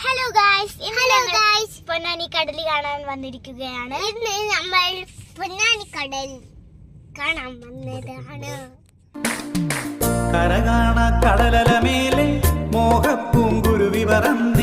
Hello guys Ponnani കടൽ കാണാൻ വന്നിരിക്കുകയാണ്. ഇന്ന് നമ്മൾ പൊന്നാനി കടൽ കാണാൻ വന്നതാണ്. കരകാണ കടലല മേലെ മോഹപ്പൂങ്കുരുവി പറന്ന്